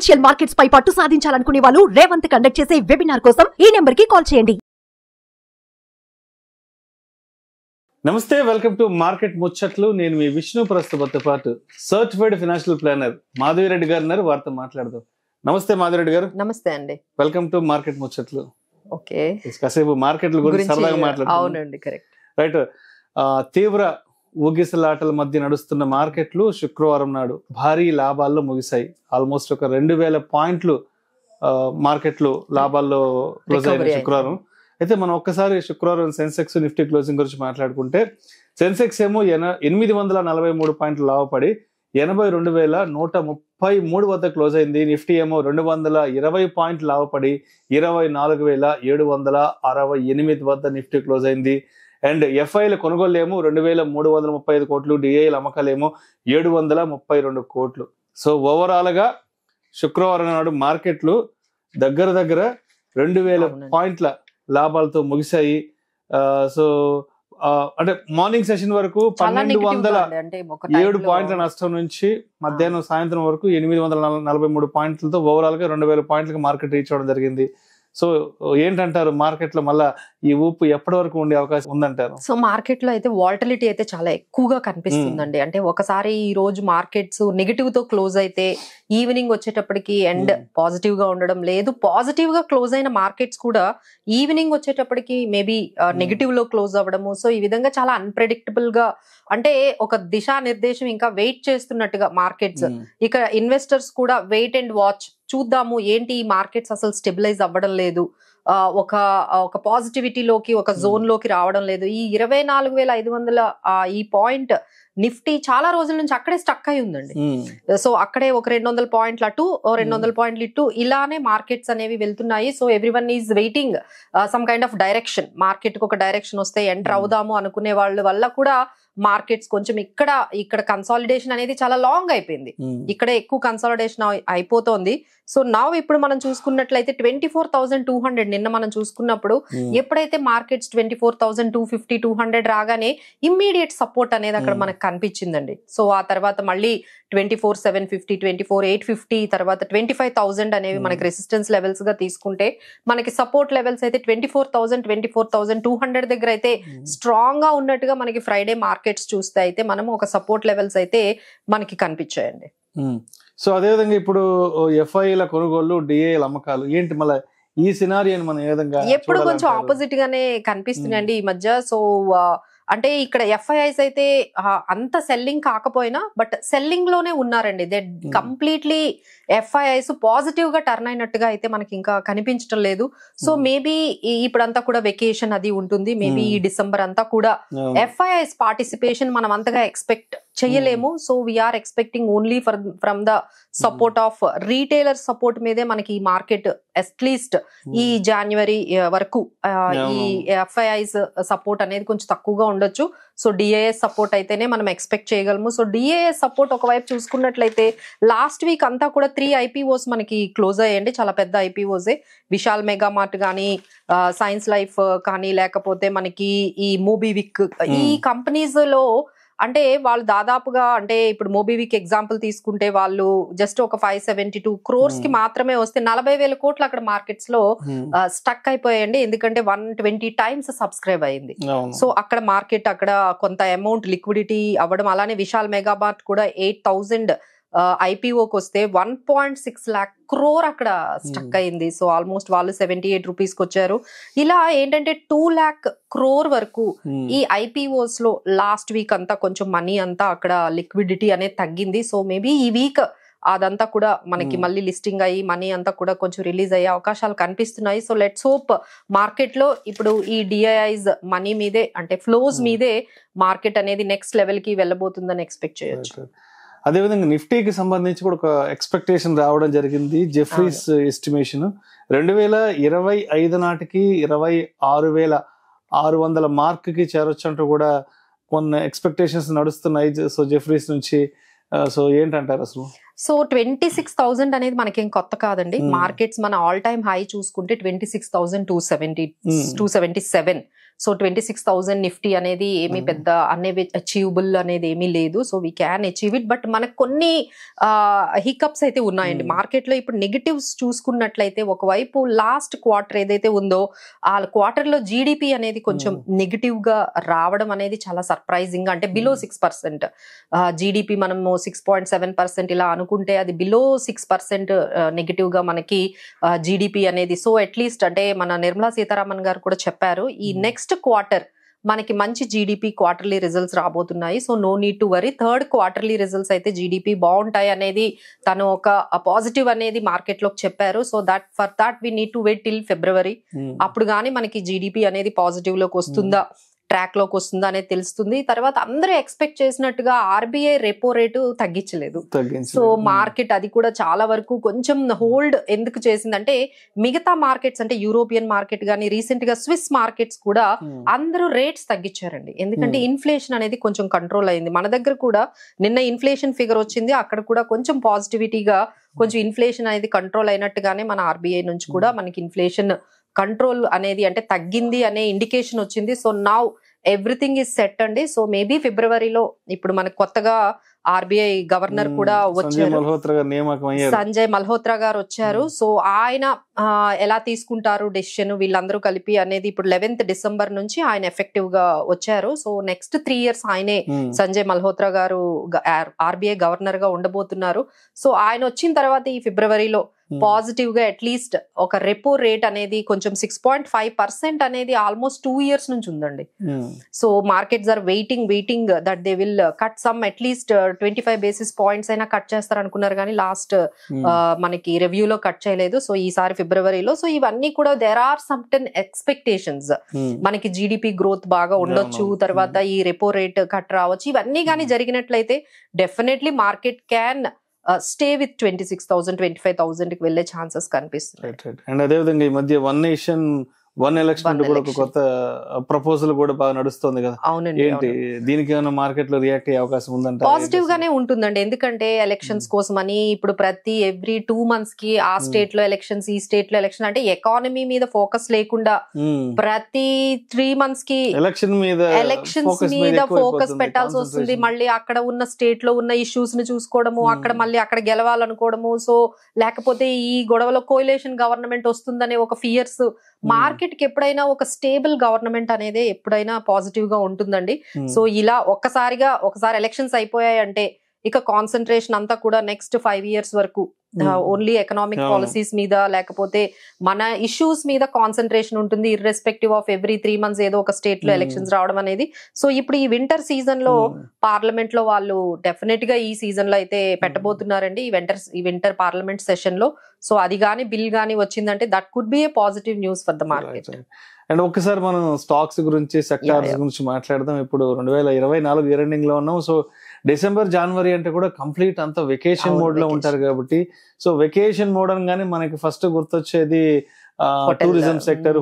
Financial markets పై పట్టు సాధించాలనుకునే వాళ్ళు Revanth conduct చేసే వెబినార్ కోసం ఈ నెంబర్ కి కాల్ చేయండి. నమస్తే, వెల్కమ్ టు మార్కెట్ ముచ్చట్లు. నేను మీ విష్ణు. ప్రస్తుతంతో పాటు సర్టిఫైడ్ ఫైనాన్షియల్ ప్లానర్ మాధవిరెడ్డి గారు ఉన్నారు. వారితో మాట్లాడదాం. నమస్తే మాధవిరెడ్డి గారు. నమస్తే అండి. వెల్కమ్ టు మార్కెట్ ముచ్చట్లు. ఓకే, కాసేపు మార్కెట్ల గురించి సరదాగా మాట్లాడుతాం. అవునండి, కరెక్ట్. రైట్. తీవ్ర ఊగిసలాటల మధ్య నడుస్తున్న మార్కెట్లు శుక్రవారం నాడు భారీ లాభాల్లో ముగిశాయి. ఆల్మోస్ట్ ఒక 2000 పాయింట్లు మార్కెట్లు లాభాల్లో క్లోజ్ అయిన శుక్రవారం. అయితే మనం ఒక్కసారి శుక్రవారం సెన్సెక్స్ నిఫ్టీ క్లోజింగ్ గురించి మాట్లాడుకుంటే, సెన్సెక్స్ ఏమో 843 పాయింట్లు లాభపడి 82,133 వద్ద క్లోజ్ అయింది. నిఫ్టీ ఏమో 220 పాయింట్లు లాభపడి 24,768 వద్ద నిఫ్టీ క్లోజ్ అయింది. అండ్ ఎఫ్ఐల కొనుగోలు ఏమో 2,335 కోట్లు, డిఐల అమ్మకాలేమో 732 కోట్లు. సో ఓవరాల్ గా శుక్రవారం నాడు మార్కెట్లు దగ్గర 2000 పాయింట్ల లాభాలతో ముగిశాయి. సో అంటే మార్నింగ్ సెషన్ వరకు 1207 పాయింట్ల నష్టం నుంచి మధ్యాహ్నం సాయంత్రం వరకు 843 పాయింట్లతో ఓవరాల్ గా 2000 పాయింట్లకు మార్కెట్ రీచ్ అవ్వడం జరిగింది. సో ఏంటంటారు, మార్కెట్ లో మళ్ళా ఈ ఊపు ఎప్పటి వరకు ఉండే అవకాశం ఉందంటారు? సో మార్కెట్ లో అయితే వాలటిలిటీ అయితే చాలా ఎక్కువగా కనిపిస్తుందండి. అంటే ఒకసారి ఈ రోజు మార్కెట్స్ నెగిటివ్ తో క్లోజ్ అయితే ఈవినింగ్ వచ్చేటప్పటికి ఎండ్ పాజిటివ్ గా ఉండడం లేదు. పాజిటివ్ గా క్లోజ్ అయిన మార్కెట్స్ కూడా ఈవినింగ్ వచ్చేటప్పటికి మేబీ నెగిటివ్ లో క్లోజ్ అవ్వడము. సో ఈ విధంగా చాలా అన్ప్రెడిక్టబుల్ గా, అంటే ఒక దిశా నిర్దేశం ఇంకా వెయిట్ చేస్తున్నట్టుగా మార్కెట్స్. ఇక ఇన్వెస్టర్స్ కూడా వెయిట్ అండ్ వాచ్, చూద్దాము ఏంటి ఈ మార్కెట్స్ అసలు స్టెబిలైజ్ అవ్వడం లేదు, ఒక పాజిటివిటీలోకి ఒక జోన్ లోకి రావడం లేదు. ఈ 24,500 ఈ పాయింట్ నిఫ్టీ చాలా రోజుల నుంచి అక్కడే స్టక్ అయి ఉందండి. సో అక్కడే ఒక 200 పాయింట్లు అటు, 200 పాయింట్లు ఇటు, ఇలానే మార్కెట్స్ అనేవి వెళ్తున్నాయి. So everyone is waiting some kind of direction. Market కు ఒక డైరెక్షన్ వస్తే ఎంటర్ అవుదాము అనుకునే వాళ్ళ వల్ల కూడా మార్కెట్స్ కొంచెం ఇక్కడ కన్సాలిడేషన్ అనేది చాలా లాంగ్ అయిపోయింది. ఇక్కడ ఎక్కువ కన్సాలిడేషన్ అయిపోతోంది. సో ఇప్పుడు మనం చూసుకున్నట్లయితే 24,200 నిన్న మనం చూసుకున్నప్పుడు ఎప్పుడైతే మార్కెట్స్ 24,250 200 రాగానే ఇమ్మీడియట్ సపోర్ట్ అనేది అక్కడ మనకు కనిపించిందండి. సో ఆ తర్వాత మళ్ళీ 24,750 24,850 తర్వాత 25,000 అనేవి మనకి రెసిస్టెన్స్ లెవెల్స్ గా తీసుకుంటే, మనకి సపోర్ట్ లెవెల్స్ అయితే 24,000 24,200 దగ్గర అయితే స్ట్రాంగ్ గా ఉన్నట్టుగా మనకి ఫ్రైడే మార్కెట్స్ చూస్తే అయితే మనం ఒక సపోర్ట్ లెవెల్స్ అయితే మనకి కనిపించాయండి. సో అదేవిధంగా ఇప్పుడు ఎఫ్ఐల కొనుగోలు, డిఐల అమ్మకాలు ఏంటి, మళ్ళీ ఈ సినారియోని మనం ఏ విధంగా ఎప్పుడు కొంచెం ఆపోజిట్ గానే కనిపిస్తున్నాయండి ఈ మధ్య. సో అంటే ఇక్కడ ఎఫ్ఐఐస్ అయితే అంత సెల్లింగ్ కాకపోయినా బట్ సెల్లింగ్ లోనే ఉన్నారండి. దే కంప్లీట్లీ ఎఫ్ఐఐస్ పాజిటివ్ గా టర్న్ అయినట్టుగా అయితే మనకి ఇంకా కనిపించడం లేదు. సో మేబీ ఇప్పుడంతా కూడా వెకేషన్ అది ఉంటుంది. మేబీ ఈ డిసెంబర్ అంతా కూడా ఎఫ్ఐఐస్ పార్టిసిపేషన్ మనం అంతగా ఎక్స్పెక్ట్ చెయ్యలేము. So we are expecting only from the support of retailer support మీదే మనకి ఈ మార్కెట్ అట్లీస్ట్ ఈ జనవరి వరకు ఈ ఎఫ్ఐఐస్ సపోర్ట్ అనేది కొంచెం తక్కువగా ఉండొచ్చు. సో డిఐఎస్ సపోర్ట్ అయితేనే మనం ఎక్స్పెక్ట్ చేయగలము. సో డిఐఎస్ సపోర్ట్ ఒకవైపు చూసుకున్నట్లయితే లాస్ట్ వీక్ అంతా కూడా 3 ఐపీఓస్ మనకి క్లోజ్ అయ్యండి. చాలా పెద్ద ఐపీఓసే. విశాల్ మెగా మార్ట్ కానీ, సైన్స్ లైఫ్ కానీ, లేకపోతే మనకి ఈ మోబివిక్, ఈ కంపెనీస్ లో అంటే వాళ్ళు దాదాపుగా, అంటే ఇప్పుడు మోబివిక్ ఎగ్జాంపుల్ తీసుకుంటే వాళ్ళు జస్ట్ ఒక 572 crores కి మాత్రమే వస్తే 40,000 కోట్లు అక్కడ మార్కెట్స్ లో స్టక్ అయిపోయాయండి. ఎందుకంటే 120 times సబ్స్క్రైబ్ అయింది. సో అక్కడ మార్కెట్ అక్కడ కొంత అమౌంట్ లిక్విడిటీ అవ్వడం, అలానే విశాల్ మెగామార్ట్ కూడా 8,000 ఐపీఓకి వస్తే 1.6 lakh crore అక్కడ స్టక్ అయింది. సో ఆల్మోస్ట్ వాళ్ళు 78 రూపీస్ కి వచ్చారు. ఇలా ఏంటంటే 2 lakh crore వరకు ఈ ఐపీఓస్ లో లాస్ట్ వీక్ అంతా కొంచెం మనీ అంతా అక్కడ లిక్విడిటీ అనేది తగ్గింది. సో మేబీ ఈ వీక్ అదంతా కూడా మనకి మళ్ళీ లిస్టింగ్ అయ్యి మనీ అంతా కూడా కొంచెం రిలీజ్ అయ్యే అవకాశాలు కనిపిస్తున్నాయి. సో లెట్స్ హోప్ మార్కెట్ లో ఇప్పుడు ఈ డిఐఐస్ మనీ మీదే, అంటే ఫ్లోస్ మీదే మార్కెట్ అనేది నెక్స్ట్ లెవెల్ కి వెళ్ళబోతుందని ఎక్స్పెక్ట్ చేయొచ్చు. అదేవిధంగా నిఫ్టీకి సంబంధించి కూడా ఒక ఎక్స్పెక్టేషన్ రావడం జరిగింది. జెఫ్రీస్ ఎస్టిమేషన్ 2025 నాటికి 26,600 మార్క్ కి చేరొచ్చు అంటూ కూడా కొన్ని ఎక్స్పెక్టేషన్స్ నడుస్తున్నాయి. సో జెఫ్రీస్ నుంచి సో ఏంటంటారు అసలు? సో 26,000 అనేది మనకేం కొత్త కాదండి. మార్కెట్స్ మన ఆల్ టైమ్ హై చూసుకుంటే 26,277. సో 26,000 నిఫ్టీ అనేది ఏమీ పెద్ద అచీవబుల్ అనేది ఏమీ లేదు. So we can achieve it. But మనకు కొన్ని హికప్స్ అయితే ఉన్నాయండి మార్కెట్ లో. ఇప్పుడు నెగటివ్స్ చూసుకున్నట్లయితే ఒకవైపు లాస్ట్ క్వార్టర్ ఏదైతే ఉందో ఆ క్వార్టర్ లో జీడిపి అనేది కొంచెం నెగటివ్ గా రావడం అనేది చాలా సర్ప్రైజింగ్. అంటే బిలో 6%. జీడిపి మనము 6.7% ఇలా అనుకుంటే అది బిలో 6% నెగటివ్ గా మనకి జీడిపి అనేది. సో అట్లీస్ట్ అంటే మన నిర్మలా సీతారామన్ గారు కూడా చెప్పారు ఈ నెక్స్ట్ క్వార్టర్ మనకి మంచి జీడిపి క్వార్టర్లీ రిజల్ట్స్ రాబోతున్నాయి. So no need to worry. Third quarterly results అయితే జీడిపి బాగుంటాయి అనేది తను ఒక పాజిటివ్ అనేది మార్కెట్ లోకి చెప్పారు. So for that we need to wait till February. అప్పుడు కానీ మనకి జీడిపి అనేది పాజిటివ్ లోకి వస్తుందా ట్రాక్ లోకి వస్తుందా అనేది తెలుస్తుంది. తర్వాత అందరూ ఎక్స్పెక్ట్ చేసినట్టుగా ఆర్బీఐ రెపో రేటు తగ్గించలేదు. సో మార్కెట్ అది కూడా చాలా వరకు కొంచెం హోల్డ్ ఎందుకు చేసిందంటే మిగతా మార్కెట్స్ అంటే యూరోపియన్ మార్కెట్ గానీ రీసెంట్ గా స్విస్ మార్కెట్స్ కూడా అందరూ రేట్స్ తగ్గించారండి. ఎందుకంటే ఇన్ఫ్లేషన్ అనేది కొంచెం కంట్రోల్ అయింది. మన దగ్గర కూడా నిన్న ఇన్ఫ్లేషన్ ఫిగర్ వచ్చింది. అక్కడ కూడా కొంచెం పాజిటివిటీగా కొంచెం ఇన్ఫ్లేషన్ అనేది కంట్రోల్ అయినట్టుగానే మన ఆర్బీఐ నుంచి కూడా మనకి ఇన్ఫ్లేషన్ కంట్రోల్ అనేది అంటే తగ్గింది అనే ఇండికేషన్ వచ్చింది. So now everything is set అండి. సో మేబీ ఫిబ్రవరిలో ఇప్పుడు మనకు కొత్తగా ఆర్బీఐ గవర్నర్ కూడా వచ్చారు, సంజయ్ మల్హోత్రా గారు వచ్చారు. సో ఆయన ఎలా తీసుకుంటారు డెసిషన్ వీళ్ళందరూ కలిపి అనేది ఇప్పుడు 11th డిసెంబర్ నుంచి ఆయన ఎఫెక్టివ్ గా వచ్చారు. సో నెక్స్ట్ 3 years ఆయనే సంజయ్ మల్హోత్రా గారు ఆర్బీఐ గవర్నర్ గా ఉండబోతున్నారు. సో ఆయన వచ్చిన తర్వాత ఈ ఫిబ్రవరిలో పాజిటివ్ గా అట్లీస్ట్ ఒక రెపో రేట్ అనేది కొంచెం 6.5% అనేది ఆల్మోస్ట్ 2 years నుంచి ఉందండి. So markets are waiting that they will cut some at least 25 basis points అయినా కట్ చేస్తారు అనుకున్నారు కానీ లాస్ట్ మనకి రివ్యూలో కట్ చేయలేదు. సో ఈసారి ఫిబ్రవరిలో. సో ఇవన్నీ కూడా దేర్ ఆర్ సర్టెన్ ఎక్స్పెక్టేషన్స్. మనకి జీడిపి గ్రోత్ బాగా ఉండొచ్చు, తర్వాత ఈ రెపో రేట్ కట్ రావచ్చు. ఇవన్నీ కానీ జరిగినట్లయితే definitely market can stay with 26,000 25,000 కి వెళ్లే ఛాన్సెస్ కనిపిస్తున్నాయి. అండ్ అదే విధంగా ఈ మధ్య వన్ నేషన్ వన్ ఎలక్షన్ కూడా ఒక కొత్త ప్రపోజల్ కూడా బాగా నడుస్తుంది కదా. అవునండి. ఏంటి దీనికి ఏమైనా మార్కెట్ లో రియాక్ట్ అయ్యే అవకాశం ఉందంట? పాజిటివ్ గానే ఉంటుందండి. ఎందుకంటే ఎలక్షన్స్ కోసం అని ఇప్పుడు ప్రతి ఎవ్రీ 2 months కి ఆ స్టేట్ లో ఎలక్షన్స్ ఈ స్టేట్ లో ఎలక్షన్ అంటే ఎకానమీ మీద ఫోకస్ లేకుండా ప్రతి 3 months కి ఎలక్షన్స్ మీద ఫోకస్ పెట్టాల్సి వస్తుంది. మళ్ళీ అక్కడ ఉన్న స్టేట్ లో ఉన్న ఇష్యూస్ ని చూసుకోవడము, అక్కడ మళ్ళీ అక్కడ గెలవాలనుకోవడము. సో లేకపోతే ఈ గొడవలో కోయిలేషన్ గవర్నమెంట్ వస్తుందనే ఒక ఫియర్స్. మార్కెట్ కి ఎప్పుడైనా ఒక స్టేబుల్ గవర్నమెంట్ అనేది ఎప్పుడైనా పాజిటివ్ గా ఉంటుందండి. సో ఇలా ఒకసారి ఎలక్షన్స్ అయిపోయాయి అంటే ఇక కాన్సన్ట్రేషన్ అంతా కూడా నెక్స్ట్ 5 years వరకు ఓన్లీ ఎకనామిక్ పాలసీస్ మీద లేకపోతే మన ఇష్యూస్ మీద కాన్సన్ట్రేషన్ ఉంటుంది. ఇర్రెస్పెక్టివ్ ఆఫ్ ఎవ్రీ 3 months ఏదో ఒక స్టేట్ లో ఎలక్షన్స్ రావడం అనేది. సో ఇప్పుడు ఈ వింటర్ సీజన్ లో పార్లమెంట్ లో వాళ్ళు డెఫినెట్ గా ఈ సీజన్ లో అయితే పెట్టబోతున్నారండి ఈ వింటర్ పార్లమెంట్ సెషన్ లో. సో అది గానీ బిల్ గానీ వచ్చిందంటే that could be A positive news for the market. And ఒక్కసారి మనం స్టాక్స్ గురించి సెక్టార్స్ గురించి మాట్లాడదాం. ఇప్పుడు 2024 ఇయర్ ఎండింగ్ లో ఉన్నాం. సో డిసెంబర్ జనవరి అంటే కూడా కంప్లీట్ అంతా వెకేషన్ మోడ్ లో ఉంటారు కాబట్టి, సో వెకేషన్ మోడ్ అనగానే మనకి ఫస్ట్ గుర్తొచ్చేది tourism sector,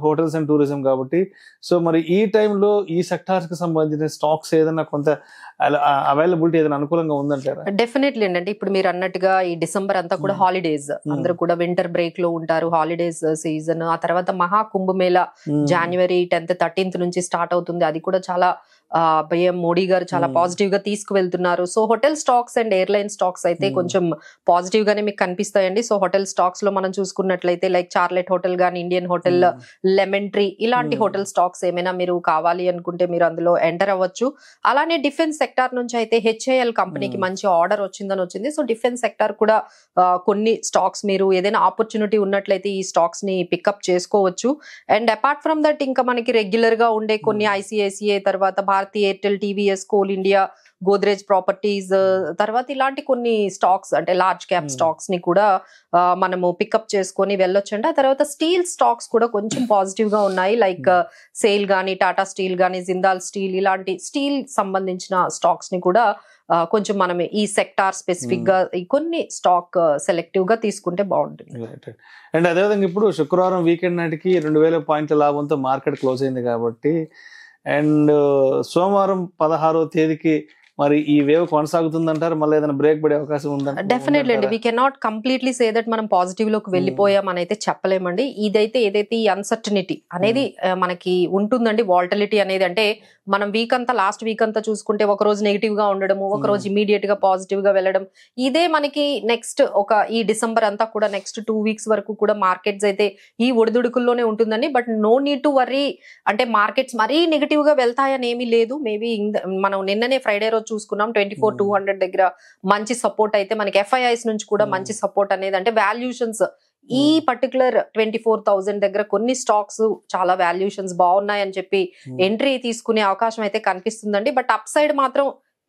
hotels and tourism కాబట్టి. సో మరి ఈ టైంలో ఈ సెక్టార్స్ కి సంబంధించిన స్టాక్స్ ఏదైనా కొంత అవైలబిలిటీ ఏదైనా అనుకూలంగా ఉందంటారా? డెఫినెట్లీ అండి. ఇప్పుడు మీరు అన్నట్టుగా ఈ డిసెంబర్ అంతా కూడా హాలిడేస్, అందరూ కూడా వింటర్ బ్రేక్ లో ఉంటారు, హాలిడేస్ సీజన్. ఆ తర్వాత మహా కుంభమేళా January 10th 13th నుంచి స్టార్ట్ అవుతుంది. అది కూడా చాలా మోడీ గారు చాలా పాజిటివ్ గా తీసుకువెళ్తున్నారు. So hotel stocks and airline stocks అయితే కొంచెం పాజిటివ్ గానే మీకు కనిపిస్తాయండి. సో హోటల్ స్టాక్స్ లో మనం చూసుకున్నట్లయితే లైక్ చార్లెట్ హోటల్ గానీ, ఇండియన్ హోటల్, లెమన్ ట్రీ ఇలాంటి హోటల్ స్టాక్స్ ఏమైనా మీరు కావాలి అనుకుంటే మీరు అందులో ఎంటర్ అవ్వచ్చు. అలానే డిఫెన్స్ సెక్టార్ నుంచి అయితే HAL కంపెనీకి మంచి ఆర్డర్ వచ్చింది. సో డిఫెన్స్ సెక్టార్ కూడా కొన్ని స్టాక్స్ మీరు ఏదైనా ఆపర్చునిటీ ఉన్నట్లయితే ఈ స్టాక్స్ ని పికప్ చేసుకోవచ్చు. అండ్ అపార్ట్ ఫ్రమ్ దట్ ఇంకా మనకి రెగ్యులర్ గా ఉండే కొన్ని ICICI, తర్వాత Bharti Airtel, TVS, Coal India, Godrej Properties, తర్వాత ఇలాంటి కొన్ని స్టాక్స్ అంటే లార్జ్ క్యాప్ స్టాక్స్ ని కూడా మనము పికప్ చేసుకొని వెళ్ళొచ్చండి. ఆ తర్వాత స్టీల్ స్టాక్స్ కూడా కొంచెం పాజిటివ్ గా ఉన్నాయి. లైక్ సేల్ గానీ, టాటా స్టీల్ గానీ, జిందాల్ స్టీల్ ఇలాంటి స్టీల్ సంబంధించిన స్టాక్స్ ని కూడా కొంచెం మనం ఈ సెక్టార్ స్పెసిఫిక్ గా కొన్ని స్టాక్ సెలెక్టివ్ గా తీసుకుంటే బాగుంటుంది. అండ్ అదేవిధంగా ఇప్పుడు శుక్రవారం వీకెండ్ నాటికి 2,000 పాయింట్ల లాభంతో మార్కెట్ క్లోజ్ అయింది కాబట్టి, అండ్ సోమవారం 16వ తేదీకి మరి ఈ వేవ్ కొనసాగుతుందంటారు, మళ్ళీ ఏదైనా బ్రేక్ పడే అవకాశం ఉందంట? డెఫినెట్లీ అండి, we cannot completely say that మనం పాజిటివ్ లోకి వెళ్ళిపోయామని అయితే చెప్పలేమండి. ఇదైతే ఏదైతే ఈ అన్సర్టనిటీ అనేది మనకి ఉంటుందండి, వాల్టిలిటీ అనేది. అంటే మనం వీక్ అంతా, లాస్ట్ వీక్ అంతా చూసుకుంటే ఒక రోజు నెగిటివ్ గా ఉండడము, ఒక రోజు ఇమీడియట్ గా పాజిటివ్ గా వెళ్ళడం, ఇదే మనకి నెక్స్ట్ ఈ డిసెంబర్ అంతా కూడా నెక్స్ట్ 2 వీక్స్ వరకు కూడా మార్కెట్స్ అయితే ఈ ఒడిదుడుకుల్లోనే ఉంటుందండి. But no need to worry, అంటే మార్కెట్స్ మరీ నెగిటివ్ గా వెళ్తాయని ఏమీ లేదు. మేబీ మనం నిన్ననే ఫ్రైడే రోజు చూసుకున్నాం 24,200 దగ్గర మంచి సపోర్ట్ అయితే మనకి FIIs నుంచి కూడా మంచి సపోర్ట్ అనేది, అంటే వాల్యూషన్స్ ఈ పర్టికులర్ 24,000 దగ్గర కొన్ని స్టాక్స్ చాలా వాల్యూషన్స్ బాగున్నాయని చెప్పి ఎంట్రీ తీసుకునే అవకాశం అయితే కనిపిస్తుందండి. బట్ అప్ సైడ్ మాత్రం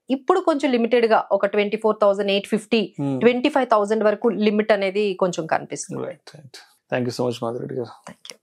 ఇప్పుడు కొంచెం లిమిటెడ్ గా ఒక 24,850 25,000 వరకు లిమిట్ అనేది కొంచెం కనిపిస్తుంది. Thank you so much Madhu Reddy గారు. Thank you.